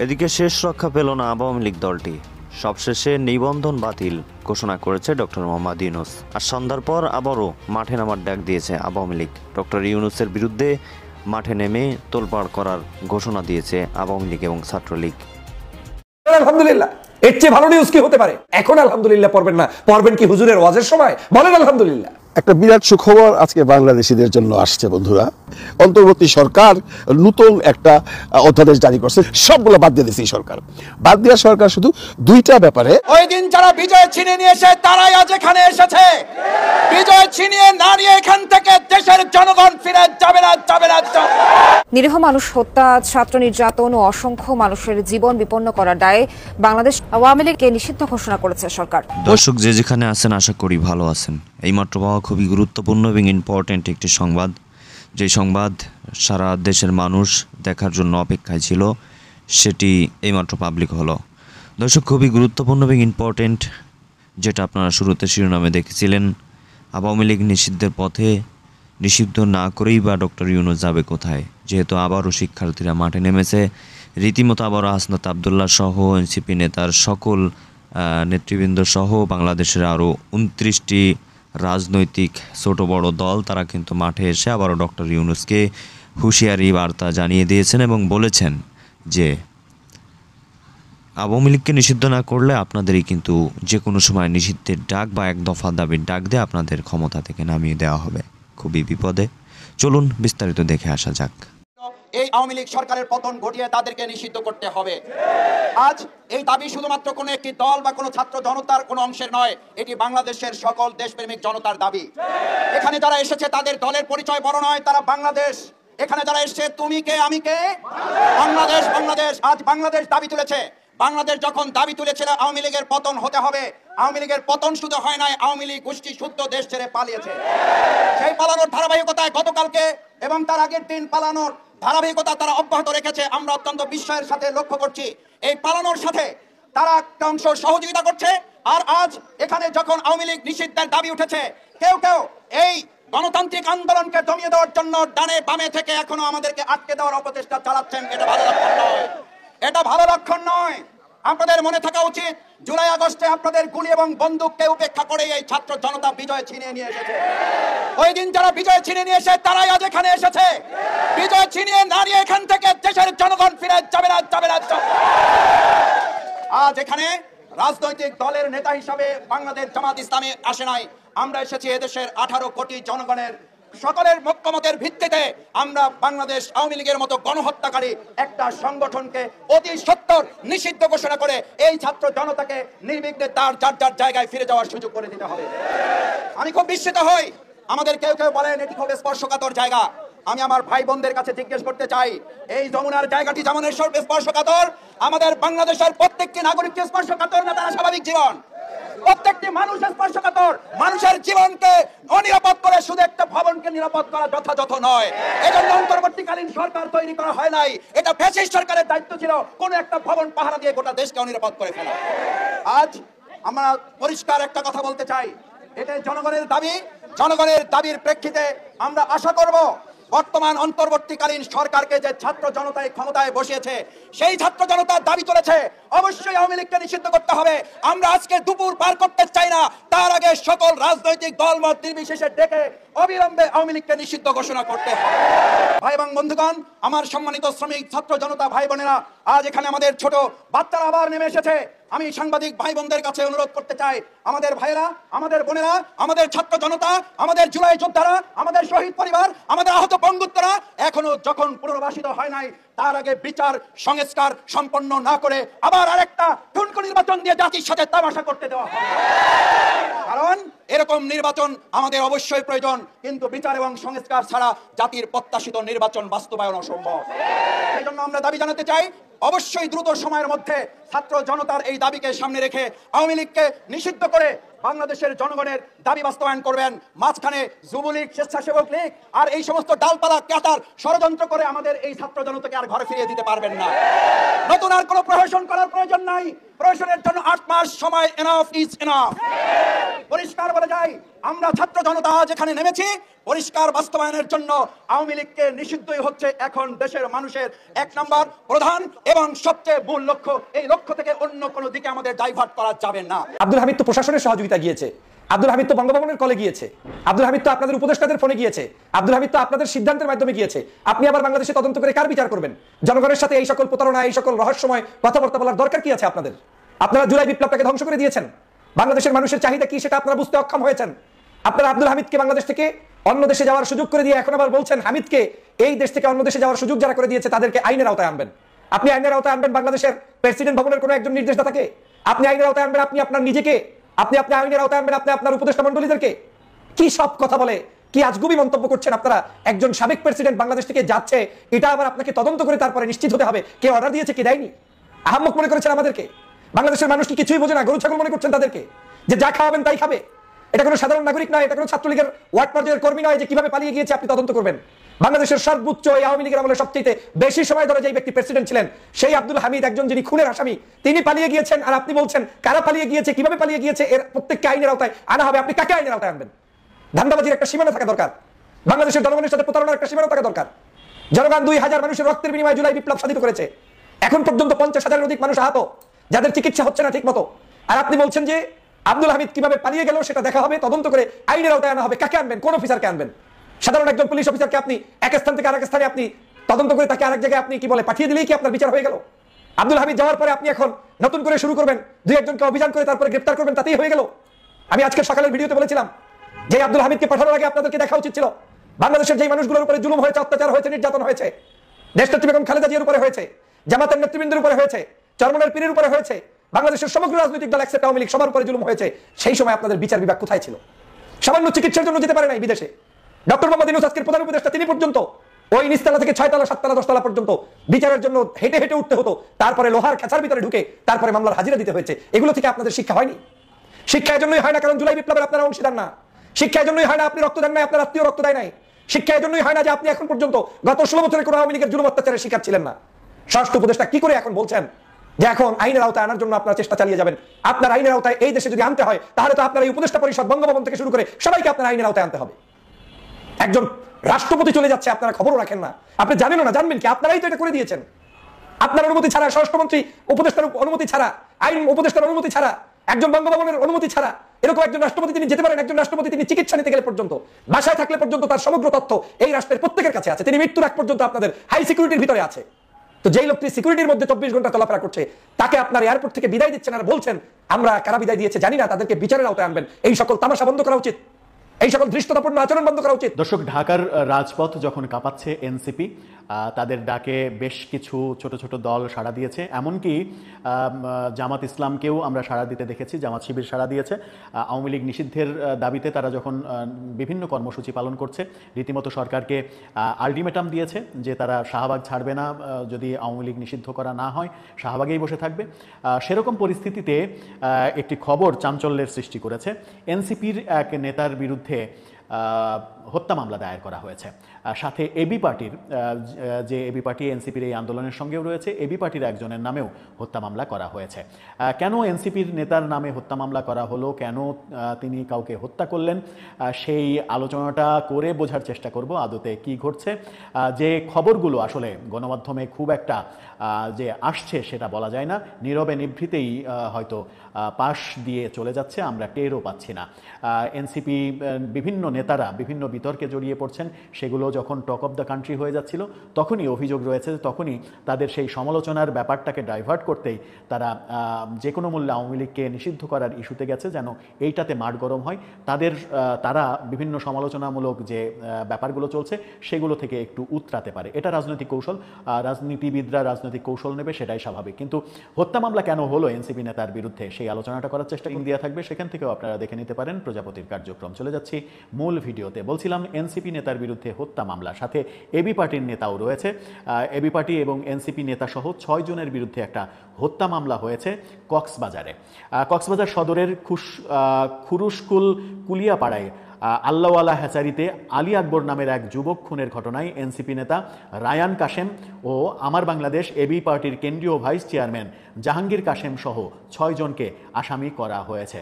এদিকে শেষ রক্ষা পেল না আওয়ামী লীগ দলটি। সবশেষে নিবন্ধন বাতিল ঘোষণা করেছে ডক্টর মোহাম্মদ ইউনূস। আর সন্ধ্যার পর আবারও মাঠে নামার ডাক দিয়েছে আওয়ামী লীগ। ডক্টর ইউনূসের বিরুদ্ধে মাঠে নেমে তোলপাড় করার ঘোষণা দিয়েছে আওয়ামী লীগ এবং ছাত্রলীগ। আলহামদুলিল্লাহ, এর চেয়ে ভালো নিউজ কি হতে পারে? এখন আলহামদুলিল্লাহ পড়বেন না, পড়বেন কি হুজুরের ওয়াজের সময়? বলেন আলহামদুলিল্লাহ। একটা বিরাট সুখবর আজকে বাংলাদেশিদের জন্য আসছে বন্ধুরা। অন্তর্বর্তী সরকার নতুন একটা অধ্যাদেশ জারি করছে, সবগুলো বাদ দিয়ে দিয়েছে সরকার। বাদ দেওয়া সরকার শুধু দুইটা ব্যাপারে। ওই দিন যারা বিজয় ছিনিয়ে নিয়ে এসে তারাই আজ এখানে এসেছে। বিজয় ছিনিয়ে না নিয়ে এখান থেকে দেশের জনগণ ফিরে যাবে না, যাবে না। নিরীহ মানুষ হত্যা, ছাত্র নির্যাতন ও অসংখ্য মানুষের জীবন বিপন্ন করার দায়ে বাংলাদেশ আওয়ামী লীগকে নিষিদ্ধ ঘোষণা করেছে সরকার। দর্শক যে যেখানে আছেন আশা করি ভালো আছেন। এইমাত্র পাওয়া খুবই গুরুত্বপূর্ণ এবং ইম্পর্টেন্ট একটি সংবাদ, যে সংবাদ সারা দেশের মানুষ দেখার জন্য অপেক্ষায় ছিল, সেটি এইমাত্র পাবলিক হলো। দর্শক খুবই গুরুত্বপূর্ণ এবং ইম্পর্টেন্ট, যেটা আপনারা শুরুতে শিরোনামে দেখেছিলেন। আওয়ামী লীগ নিষিদ্ধের পথে, নিষিদ্ধ না করেই বা ডক্টর ইউনূস যাবে কোথায়? যেহেতু আবারও শিক্ষার্থীরা মাঠে নেমেছে, রীতিমতো আবারও হাসনাত আবদুল্লাহ সহ এনসিপি নেতার সকল নেতৃবৃন্দ সহ বাংলাদেশের আরও 29টি রাজনৈতিক ছোট বড় দল, তারা কিন্তু মাঠে এসে আবারও ডক্টর ইউনূসকে হুঁশিয়ারি বার্তা জানিয়ে দিয়েছেন এবং বলেছেন যে আওয়ামী লীগকে নিষিদ্ধ না করলে আপনাদেরই কিন্তু যে কোনো সময় নিষিদ্ধের ডাক বা এক দফা দাবির ডাক দিয়ে আপনাদের ক্ষমতা থেকে নামিয়ে দেওয়া হবে। খুবই বিপদে। চলুন বিস্তারিত দেখে আসা যাক। এই আওয়ামী লীগ সরকারের পতন ঘটিয়ে তাদেরকে নিষিদ্ধ করতে হবে। আজ এই দাবি শুধুমাত্র কোনো একটি দল বা কোনো ছাত্র জনতার কোনো অংশের নয়, এটি বাংলাদেশের সকল দেশপ্রেমিক জনতার দাবি। এখানে যারা এসেছে তাদের দলের পরিচয় বড় নয়, তারা বাংলাদেশ। এখানে যারা এসেছে তুমি কে আমি কে, বাংলাদেশ বাংলাদেশ। আজ বাংলাদেশ দাবি তুলেছে। বাংলাদেশ যখন দাবি তুলেছিল আওয়ামী লীগের পতন হতে হবে, আওয়ামী লীগের পতন শুধু হয় নাই, আওয়ামী লীগ গোষ্ঠী শুদ্ধ দেশ ছেড়ে পালিয়েছে। সেই পালানোর ধারাবাহিকতায় গতকালকে এবং তার আগের দিন পালানোর ধারাবাহিকতা তারা অব্যাহত রেখেছে। আমরা অত্যন্ত বিস্ময়ের সাথে লক্ষ্য করছি এই পালানোর সাথে তারা একটা অংশ সহযোগিতা করছে। আর আজ এখানে যখন আওয়ামী লীগ নিষিদ্ধের দাবি উঠেছে, কেউ কেউ এই গণতান্ত্রিক আন্দোলনকে দমিয়ে দেওয়ার জন্য ডানে বামে থেকে এখনো আমাদেরকে আটকে দেওয়ার অপচেষ্টা চালাচ্ছেন। এটা ভালো লক্ষণ নয়, এটা ভালো লক্ষণ নয়। আপনাদের মনে থাকা উচিত, জুলাই আগস্টে আপনাদের গুলি এবং বন্দুককে উপেক্ষা করে এই ছাত্র জনতা বিজয় ছিনিয়ে নিয়ে এসেছে। ওই দিন যারা বিজয় ছিনিয়ে নিয়ে এসে তারাই আজ এখানে এসেছে। বিজয় ছিনিয়ে না নিয়ে এখান থেকে দেশের জনগণ ফিরে যাবে না, যাবে না। আজ এখানে রাজনৈতিক দলের নেতা হিসাবে বাংলাদেশ জামাত ইসলামী আসে নাই। আমরা এসেছি এদেশের 18 কোটি জনগণের সকলের ঐক্যমতের ভিত্তিতে আমরা বাংলাদেশ আওয়ামী লীগের মতো গণহত্যাকারী একটা সংগঠনকে অতি সত্বর নিষিদ্ধ ঘোষণা করে এই ছাত্র জনতাকে নির্বিঘ্নে তার যার যার জায়গায় ফিরে যাওয়ার সুযোগ করে দিতে হবে। আমি খুব বিস্মিত হই, আমাদের কেউ কেউ বলেন এটি খুব স্পর্শকাতর জায়গা। আমি আমার ভাই বোনদের কাছে জিজ্ঞেস করতে চাই, এই যমুনার জায়গাটি যেমন স্পর্শকাতর, আমাদের বাংলাদেশের প্রত্যেকটি নাগরিককে স্পর্শকাতর না তারা স্বাভাবিক জীবন? প্রত্যেকটি মানুষ স্পর্শকাতর। মানুষের জীবনকে অনিরাপদ করে শুধু একটা ভবনকে নিরাপদ করা যথাযথ নয়। এজন্য অন্তর্বর্তীকালীন সরকার তৈরি করা হয় নাই। এটা ফ্যাসিস্ট সরকারের দায়িত্ব ছিল কোন একটা ভবন পাহারা দিয়ে গোটা দেশকে অনিরাপদ করে ফেলা। আজ আমরা পরিষ্কার একটা কথা বলতে চাই, এটা জনগণের দাবি। জনগণের দাবির প্রেক্ষিতে আমরা আশা করব বর্তমান অন্তর্বর্তীকালীন সরকারকে যে ছাত্র জনতায় ক্ষমতায় বসিয়েছে, সেই ছাত্র জনতার দাবি তুলেছে অবশ্যই আওয়ামী লীগকে নিষিদ্ধ করতে হবে। আমরা আজকে দুপুর পার করতে চাই না, তার আগে সকল রাজনৈতিক দলমত নির্বিশেষে ডেকে অবিলম্বে আওয়ামী লীগকে নিষিদ্ধ ঘোষণা করতে হবে। ভাই এবং বন্ধুগণ, আমার সম্মানিত শ্রমিক ছাত্র জনতা ভাই বোনেরা, আজ এখানে আমাদের ছোট বাচ্চারা আবার নেমে এসেছে। আমি সাংবাদিক ভাই বোনদের কাছে অনুরোধ করতে চাই, আমাদের ভাইয়েরা, আমাদের বোনেরা, আমাদের ছাত্র জনতা, আমাদের জুলাই যোদ্ধারা, আমাদের শহীদ পরিবার, আমাদের আহত বঙ্গুত্তরা এখনো যখন পুনর্বাসিত হয় নাই, তার আগে বিচার সংস্কার সম্পন্ন না করে আবার আরেকটা ঠুনকো নির্বাচন দিয়ে জাতির সাথে তামাশা করতে দেওয়া হবে। কারণ এরকম নির্বাচন আমাদের অবশ্যই প্রয়োজন, কিন্তু বিচার এবং সংস্কার ছাড়া জাতির প্রত্যাশিত নির্বাচন বাস্তবায়ন অসম্ভব। এই জন্য আমরা দাবি জানাতে চাই, অবশ্যই দ্রুত সময়ের মধ্যে ছাত্র জনতার এই দাবিকে সামনে রেখে আওয়ামী লীগকে নিষিদ্ধ করে বাংলাদেশের জনগণের দাবি বাস্তবায়ন করবেন। মাঝখানে যুবলীগ, স্বেচ্ছাসেবক লীগ আর এই সমস্ত ডালপালা কাটার ষড়যন্ত্র করে আমাদের এই ছাত্র জনতাকে আর ঘরে ফিরিয়ে দিতে পারবেন না। নতুন আর কোনো প্রহসন করার প্রয়োজন নাই। প্রশাসনের জন্য 8 মাস সময় এনাফ ইজ এনাফ। পরিষ্কার বলে যাই, আমরা ছাত্র জনতা যেখানে নেমেছি পরিষ্কার বাস্তবায়নের জন্য আওয়ামী লীগকে নিষিদ্ধই হচ্ছে এখন দেশের মানুষের 1 নম্বর প্রধান এবং সবচেয়ে মূল লক্ষ্য। এই লক্ষ্য থেকে অন্য কোনো দিকে আমাদের ডাইভার্ট করা যাবে না। আব্দুল হামিদ তো প্রশাসনের সহযোগিতা গিয়েছে, আব্দুল হামিদ তো বঙ্গভবনের কলে গিয়েছে, আব্দুল হামিদ তো আপনাদের উপদেষ্টাদের ফোনে গিয়েছে, আব্দুল হামিদ তো আপনাদের সিদ্ধান্তের মাধ্যমে গিয়েছে। আপনি আবার বাংলাদেশে তদন্ত করে কার বিচার করবেন? জনগণের সাথে এই সকল প্রতারণা, এই সকল রহস্যময় কথাবার্তা বলার দরকার কি আছে আপনাদের? আপনারা জুলাই বিপ্লবটাকে ধ্বংস করে দিয়েছেন। বাংলাদেশের মানুষের চাহিদা কি সেটা আপনারা বুঝতে অক্ষম হয়েছেন। আপনারা আব্দুল হামিদকে বাংলাদেশ থেকে অন্য দেশে যাওয়ার সুযোগ করে দিয়ে এখন আবার বলছেন হামিদকে এই দেশ থেকে অন্য দেশে যাওয়ার সুযোগ যারা করে দিয়েছে তাদেরকে আইনের আওতায় আনবেন। আপনি আইনের আওতায় আনবেন বাংলাদেশের প্রেসিডেন্ট ভবনের কোনো একজন নির্দেশদাতাকে? আপনি আইনের আওতায় আনবেন আপনি আপনার নিজেকে? আপনি আইনের আওতায় আনবেন আপনি আপনার উপদেষ্টা মণ্ডলীদেরকে? কি সব কথা বলে, কি আজগুবি মন্তব্য করছেন আপনারা? একজন সাবেক প্রেসিডেন্ট বাংলাদেশ থেকে যাচ্ছে, এটা আবার আপনাকে তদন্ত করে তারপরে নিশ্চিত হতে হবে কে অর্ডার দিয়েছে কে দেয়নি। আহাম্মক মনে করেছেন আমাদেরকে? বাংলাদেশের মানুষ কি কিছুই বোঝে না? গরু ছাগল মনে করছেন তাদেরকে যে যা খাওয়াবেন তাই খাবে? এটা কোনো সাধারণ নাগরিক নয়, এটা কোনো ছাত্রলীগের ওয়ার্ড পর্যায়ের কর্মী নয় যে কিভাবে পালিয়ে গিয়েছে আপনি তদন্ত করবেন। বাংলাদেশের সর্বোচ্চ এই আওয়ামী লীগের আমলে সবচেয়ে বেশি সময় ধরে যে ব্যক্তি প্রেসিডেন্ট ছিলেন সেই আব্দুল হামিদ, একজন যিনি খুনের আসামি, তিনি পালিয়ে গিয়েছেন। আর আপনি বলছেন কারা পালিয়ে গিয়েছে, কিভাবে পালিয়ে গিয়েছে, এর প্রত্যেককে আইনের আওতায় আনা হবে। আপনি কাকে আইনের আওতায় আনবেন? ধান্দাবাজির একটা সীমানা থাকা দরকার, বাংলাদেশের জনগণের সাথে প্রতারণার একটা সীমানা থাকা দরকার। জনগণ 2000 মানুষের রক্তের বিনিময়ে জুলাই বিপ্লব সাধিত করেছে। এখন পর্যন্ত 50,000-এর অধিক মানুষ আহত, যাদের চিকিৎসা হচ্ছে না ঠিক মতো। আর আপনি বলছেন যে আব্দুল হামিদ কিভাবে পালিয়ে গেল সেটা দেখা হবে, তদন্ত করে আইনের আওতায় আনা হবে। কাকে আনবেন? কোন অফিসারকে আনবেন? সাধারণ একজন পুলিশ অফিসারকে আপনি এক স্থান থেকে আরেক স্থানে আপনি তদন্ত করে তাকে আরেক জায়গায় আপনি কি বলে পাঠিয়ে দিলেই কি আপনার বিচার হয়ে গেল? আব্দুল হামিদ যাওয়ার পরে আপনি এখন নতুন করে শুরু করবেন, দুই একজনকে অভিযান করে তারপরে গ্রেফতার করবেন, তাতেই হয়ে গেল? আমি আজকে সকালের ভিডিওতে বলেছিলাম যে আব্দুল হামিদকে পাঠানোর আগে আপনাদেরকে দেখা উচিত ছিল বাংলাদেশের যে মানুষগুলোর উপরে জুলুম হয়েছে, অত্যাচার হয়েছে, নির্যাতন হয়েছে, দেশনেত্রী বেগম খালেদা জিয়ার উপরে হয়েছে, জামাতের নেতৃবৃন্দের উপরে হয়েছে, চরমনের পীরের উপরে হয়েছে, বাংলাদেশের সমগ্র রাজনৈতিক দল একসাথে আওয়ামী লীগ সবার উপরে জুলুম হয়েছে। সেই সময় আপনাদের বিচার বিভাগ কোথায় ছিল? সামান্য চিকিৎসার জন্য যেতে পারে নাই বিদেশে। ডক্টর মোহাম্মদ ইউনূস আজকের প্রধান উপদেষ্টা, তিনি পর্যন্ত ওই নিচতলা থেকে 6 তলা 7 তলা 10 তলা পর্যন্ত বিচারের জন্য হেঁটে হেঁটে উঠতে হতো, তারপরে লোহার খাঁচার ভিতরে ঢুকে তারপরে মামলার হাজিরা দিতে হয়েছে। এগুলো থেকে আপনাদের শিক্ষা হয়নি? শিক্ষার জন্যই হয় না কারণ জুলাই বিপ্লবের আপনারা অংশীদার না। শিক্ষার জন্যই হয় না আপনি রক্ত দেন নাই, আপনার আত্মীয় রক্ত দেয় নাই। শিক্ষার জন্যই হয় না যে আপনি এখন পর্যন্ত গত 16 বছরের কোনো আওয়ামী লীগের জুলুম অত্যাচারের শিকার ছিলেন না। স্বরাষ্ট্র উপদেষ্টা কি করে এখন বলছেন যে এখন আইনের আওতায় আনার জন্য আপনারা চেষ্টা চালিয়ে যাবেন? আপনার আইনের আওতায় এই দেশে যদি আনতে হয় তাহলে তো আপনার এই উপদেষ্টা পরিষদ, বঙ্গভবন থেকে শুরু করে সবাইকে আপনার আইনের আওতায় আনতে হবে। একজন রাষ্ট্রপতি চলে যাচ্ছে, আপনারা খবরও রাখেন না, আপনি জানেনও না, জানবেন কি? আপনারাই তো এটা করে দিয়েছেন। আপনার অনুমতি ছাড়া, স্বরাষ্ট্রমন্ত্রী উপদেষ্টার অনুমতি ছাড়া, আইন উপদেষ্টার অনুমতি ছাড়া, একজন বঙ্গভবনের অনুমতি ছাড়া এরকম একজন রাষ্ট্রপতি তিনি যেতে পারেন? একজন রাষ্ট্রপতি তিনি চিকিৎসা নিতে গেলে পর্যন্ত, বাসায় থাকলে পর্যন্ত তার সমগ্র তথ্য এই রাষ্ট্রের প্রত্যেকের কাছে আছে। তিনি মৃত্যুর আগ পর্যন্ত আপনাদের হাই সিকিউরিটির ভিতরে আছে। তো যেই লোকটি সিকিউরিটির মধ্যে 24 ঘন্টা চলাফেরা করছে তাকে আপনার এয়ারপোর্ট থেকে বিদায় দিচ্ছেন আর বলছেন আমরা কারা বিদায় দিয়েছে জানি না, তাদেরকে বিচারের আওতায় আনবেন। এই সকল তামাশা বন্ধ করা উচিত, এই সকল ধৃষ্টতাপূর্ণ আচরণ বন্ধ করা উচিত। দর্শক, ঢাকার রাজপথ যখন কাঁপাচ্ছে এনসিপি, তাদের ডাকে বেশ কিছু ছোট ছোট দল সাড়া দিয়েছে। এমনকি জামাত ইসলামকেও আমরা সাড়া দিতে দেখেছি, জামাত শিবির সাড়া দিয়েছে। আওয়ামী লীগ নিষিদ্ধের দাবিতে তারা যখন বিভিন্ন কর্মসূচি পালন করছে, রীতিমতো সরকারকে আলটিমেটাম দিয়েছে যে তারা শাহবাগ ছাড়বে না, যদি আওয়ামী লীগ নিষিদ্ধ করা না হয় শাহবাগেই বসে থাকবে। সেরকম পরিস্থিতিতে একটি খবর চাঞ্চল্যের সৃষ্টি করেছে। এনসিপির এক নেতার বিরুদ্ধে হত্যা মামলা দায়ের করা হয়েছে। সাথে এবি পার্টির যে এবি পার্টি এনসিপির এই আন্দোলনের সঙ্গেও রয়েছে, এবি পার্টির একজনের নামেও হত্যা মামলা করা হয়েছে। কেন এনসিপির নেতার নামে হত্যা মামলা করা হলো, কেন তিনি কাউকে হত্যা করলেন, সেই আলোচনাটা করে বোঝার চেষ্টা করব আদতে কি ঘটছে। যে খবরগুলো আসলে গণমাধ্যমে খুব একটা যে আসছে সেটা বলা যায় না, নীরবে নিভৃতেই হয়তো পাশ দিয়ে চলে যাচ্ছে, আমরা টেরও পাচ্ছি না। এনসিপি বিভিন্ন নেতারা বিভিন্ন বিতর্কে জড়িয়ে পড়ছেন, সেগুলো যখন টক অফ দ্য কান্ট্রি হয়ে যাচ্ছিল তখনই অভিযোগ রয়েছে, তখনই তাদের সেই সমালোচনার ব্যাপারটাকে ডাইভার্ট করতেই তারা যে কোনো মূল্যে আওয়ামী লীগকে নিষিদ্ধ করার ইস্যুতে গেছে, যেন এইটাতে মাঠ গরম হয়। তারা বিভিন্ন সমালোচনামূলক যে ব্যাপারগুলো চলছে সেগুলো থেকে একটু উতরাতে পারে। এটা রাজনৈতিক কৌশল, রাজনীতিবিদরা রাজনৈতিক কৌশল নেবে, সেটাই স্বাভাবিক। কিন্তু হত্যা মামলা কেন হলো এনসিপি নেতার বিরুদ্ধে, সেই আলোচনাটা করার চেষ্টা ইন্ডিয়া থাকবে, সেখান থেকেও আপনারা দেখে নিতে পারেন প্রজাপতির কার্যক্রম। চলে যাচ্ছি মূল ভিডিওতে। বলছিলাম এনসিপি নেতার বিরুদ্ধে হত্যা মামলা, সাথে এবি পার্টির নেতাও রয়েছে। এবি পার্টি এবং এনসিপি নেতা সহ 6 জনের বিরুদ্ধে একটা হত্যা মামলা হয়েছে কক্সবাজারে। কক্সবাজার সদরের খুরুশকুল কুলিয়াপাড়ায় আল্লাহওয়ালা হ্যাচারিতে আলী আকবর নামের এক যুবক খুনের ঘটনায় এনসিপি নেতা রায়ান কাশেম ও আমার বাংলাদেশ এবি পার্টির কেন্দ্রীয় ভাইস চেয়ারম্যান জাহাঙ্গীর কাশেম সহ 6 জনকে আসামি করা হয়েছে।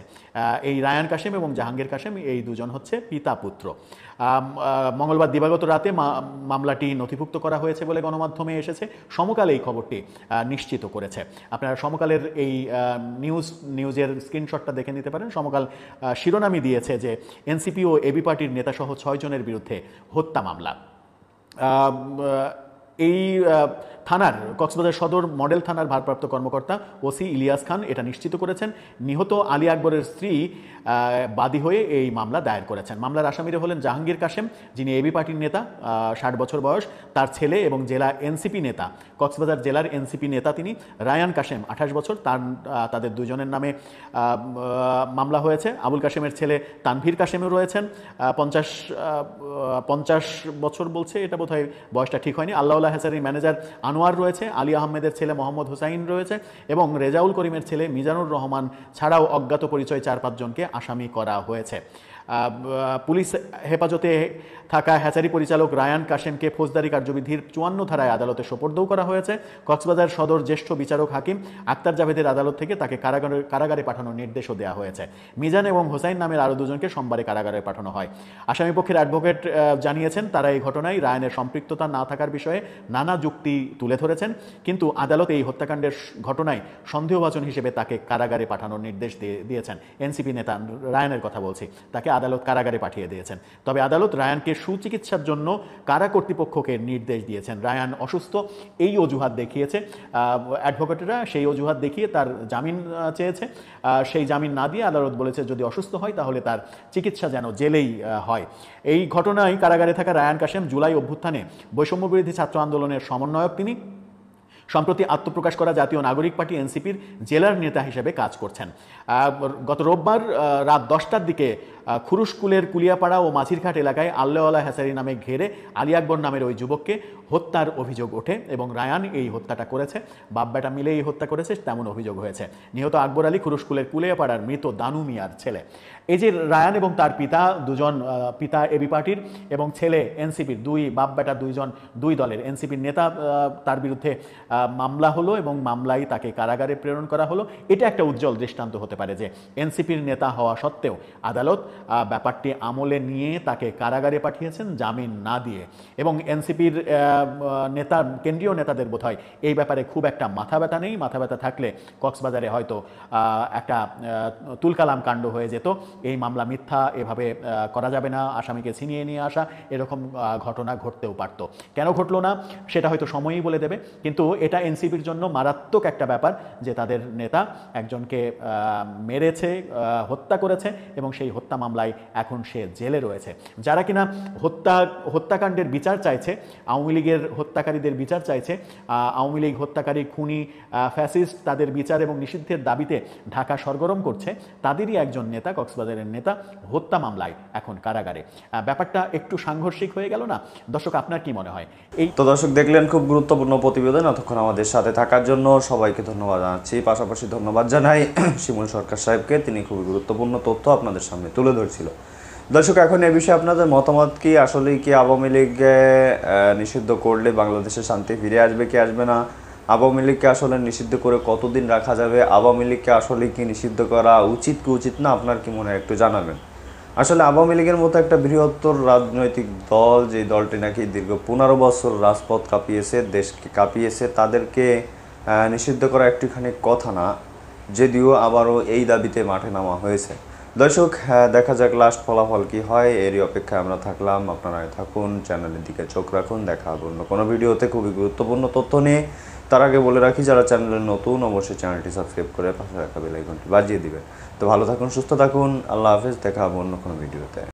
এই রায়ান কাশেম এবং জাহাঙ্গীর কাশেম এই দুজন হচ্ছে পিতা পুত্র। মঙ্গলবার দিবাগত রাতে মামলাটি নথিভুক্ত করা হয়েছে বলে গণমাধ্যমে এসেছে। সমকাল এই খবরটি নিশ্চিত করেছে। আপনারা সমকালের এই নিউজের স্ক্রিনশটটা দেখে নিতে পারেন। সমকাল শিরোনামই দিয়েছে যে এনসিপি ও এবি পার্টির নেতাসহ 6 জনের বিরুদ্ধে হত্যা মামলা। এই থানার কক্সবাজার সদর মডেল থানার ভারপ্রাপ্ত কর্মকর্তা ওসি ইলিয়াস খান এটা নিশ্চিত করেছেন। নিহত আলী আকবরের স্ত্রী বাদী হয়ে এই মামলা দায়ের করেছেন। মামলার আসামিরা হলেন জাহাঙ্গীর কাশেম, যিনি এবি পার্টির নেতা, 60 বছর বয়স, তার ছেলে এবং জেলা এনসিপি নেতা, কক্সবাজার জেলার এনসিপি নেতা তিনি রায়ান কাশেম, 28 বছর, তাদের দুজনের নামে মামলা হয়েছে। আবুল কাশেমের ছেলে তানভীর কাশেমও রয়েছেন, 50 বছর বলছে, এটা বোধহয় বয়সটা ঠিক হয়নি। আল্লাহওয়ালা হ্যাচারির ম্যানেজার আনোয়ার রয়েছে, আলী আহমেদের ছেলে মোহাম্মদ হুসাইন রয়েছে এবং রেজাউল করিমের ছেলে মিজানুর রহমান ছাড়াও অজ্ঞাত পরিচয় 4-5 জনকে আসামি করা হয়েছে। পুলিশ হেফাজতে থাকা হ্যাচারি পরিচালক রায়ান কাশেমকে ফৌজদারি কার্যবিধির 54 ধারায় আদালতে সোপর্দও করা হয়েছে। কক্সবাজার সদর জ্যেষ্ঠ বিচারক হাকিম আক্তার জাভেদের আদালত থেকে তাকে কারাগারে পাঠানোর নির্দেশও দেওয়া হয়েছে। মিজান এবং হোসাইন নামের আরও 2 জনকে সোমবারে কারাগারে পাঠানো হয়। আসামিপক্ষের অ্যাডভোকেট জানিয়েছেন তারা এই ঘটনায় রায়ানের সম্পৃক্ততা না থাকার বিষয়ে নানা যুক্তি তুলে ধরেছেন, কিন্তু আদালত এই হত্যাকাণ্ডের ঘটনায় সন্দেহভাজন হিসেবে তাকে কারাগারে পাঠানোর নির্দেশ দিয়েছেন। এনসিপি নেতা রায়ানের কথা বলছি, তাকে আদালত কারাগারে পাঠিয়ে দিয়েছেন। তবে আদালত রায়ানকে সুচিকিৎসার জন্য কারা কর্তৃপক্ষকে নির্দেশ দিয়েছেন। রায়ান অসুস্থ এই অজুহাত দেখিয়েছে অ্যাডভোকেটরা, সেই অজুহাত দেখিয়ে তার জামিন চেয়েছে। সেই জামিন না দিয়ে আদালত বলেছে যদি অসুস্থ হয় তাহলে তার চিকিৎসা যেন জেলেই হয়। এই ঘটনায় কারাগারে থাকা রায়ান কাশেম জুলাই অভ্যুত্থানে বৈষম্য বিরোধী ছাত্র আন্দোলনের সমন্বয়ক। তিনি সম্প্রতি আত্মপ্রকাশ করা জাতীয় নাগরিক পার্টি এনসিপির জেলার নেতা হিসেবে কাজ করছেন। গত রোববার রাত 10টার দিকে খুরুশকুলের কুলিয়াপাড়া ও মাঝিরঘাট এলাকায় আল্লাহওয়ালা হ্যাচারি নামে ঘেরে আলী আকবর নামের ওই যুবককে হত্যার অভিযোগ ওঠে এবং রায়ান এই হত্যাটা করেছে, বাপ বেটা মিলে এই হত্যা করেছে তেমন অভিযোগ হয়েছে। নিহত আকবর আলী খুরুশকুলের কুলিয়াপাড়ার মৃত দানু মিয়ার ছেলে। এই যে রায়ান এবং তার পিতা দুজন, পিতা এবি পার্টির এবং ছেলে এনসিপির, বাপ বেটা 2 দলের এনসিপির নেতা, তার বিরুদ্ধে মামলা হলো এবং মামলায় তাকে কারাগারে প্রেরণ করা হলো। এটা একটা উজ্জ্বল দৃষ্টান্ত হতে পারে যে এনসিপির নেতা হওয়া সত্ত্বেও আদালত ব্যাপারটি আমলে নিয়ে তাকে কারাগারে পাঠিয়েছেন জামিন না দিয়ে। এবং এনসিপির নেতা, কেন্দ্রীয় নেতাদের বোধহয় এই ব্যাপারে খুব একটা মাথা ব্যথা নেই। মাথা ব্যথা থাকলে কক্সবাজারে হয়তো একটা তুলকালাম কাণ্ড হয়ে যেত। এই মামলা মিথ্যা, এভাবে করা যাবে না, আসামিকে ছিনিয়ে নিয়ে আসা, এরকম ঘটনা ঘটতেও পারত। কেন ঘটলো না সেটা হয়তো সময়ই বলে দেবে, কিন্তু এটা এনসিপির জন্য মারাত্মক একটা ব্যাপার যে তাদের নেতা একজনকে মেরেছে, হত্যা করেছে এবং সেই হত্যা মামলায় এখন সে জেলে রয়েছে। যারা কিনা হত্যাকাণ্ডের বিচার চাইছে, আওয়ামী লীগের হত্যাকারীদের বিচার চাইছে, আওয়ামী লীগ হত্যাকারী, খুনি, ফ্যাসিস্ট, তাদের বিচার এবং নিষিদ্ধের দাবিতে ঢাকা সরগরম করছে, তাদেরই একজন নেতা, কক্সবাজারের নেতা, হত্যা মামলায় এখন কারাগারে। ব্যাপারটা একটু সাংঘর্ষিক হয়ে গেল না? দর্শক, আপনার কি মনে হয়? এই তো দর্শক, দেখলেন খুব গুরুত্বপূর্ণ প্রতিবেদন। এতক্ষণ আমাদের সাথে থাকার জন্য সবাইকে ধন্যবাদ জানাচ্ছি। পাশাপাশি ধন্যবাদ জানাই শিমুল সরকার সাহেবকে, তিনি খুবই গুরুত্বপূর্ণ তথ্য আপনাদের সামনে তুলে ধরছিল। দর্শক, এখন এ বিষয়ে আপনাদের মতামত কি? আসলেই কি আওয়ামী লীগ নিষিদ্ধ করলে বাংলাদেশে শান্তি ফিরে আসবে কি আসবে না? আওয়ামী লীগকে আসলে নিষিদ্ধ করে কতদিন রাখা যাবে? আওয়ামী লীগকে আসলে কি নিষিদ্ধ করা উচিত কি উচিত না, আপনার কি মনে হয় একটু জানাবেন। আসলে আওয়ামী লীগের মতো একটা বৃহত্তর রাজনৈতিক দল, যে দলটি নাকি দীর্ঘ 15 বছর রাজপথ কাঁপিয়েছে, দেশকে কাঁপিয়েছে, তাদেরকে নিষিদ্ধ করা একটুখানি কথা না, যদিও আবারও এই দাবিতে মাঠে নামা হয়েছে। দর্শক, দেখা যাক লাস্ট ফলাফল কি হয়, এরই অপেক্ষায় আমরা থাকলাম। আপনারা থাকুন, চ্যানেলের দিকে চোখ রাখুন। দেখা হবে অন্য কোনো ভিডিওতে খুবই গুরুত্বপূর্ণ তথ্য নিয়ে। তার আগে বলে রাখি, যারা চ্যানেলে নতুন অবশ্যই চ্যানেলটি সাবস্ক্রাইব করে পাশে রাখা বেল আইকনটি বাজিয়ে দিবেন। তো ভালো থাকুন, সুস্থ থাকুন, আল্লাহ হাফেজ। দেখা হবে অন্য কোনো ভিডিওতে।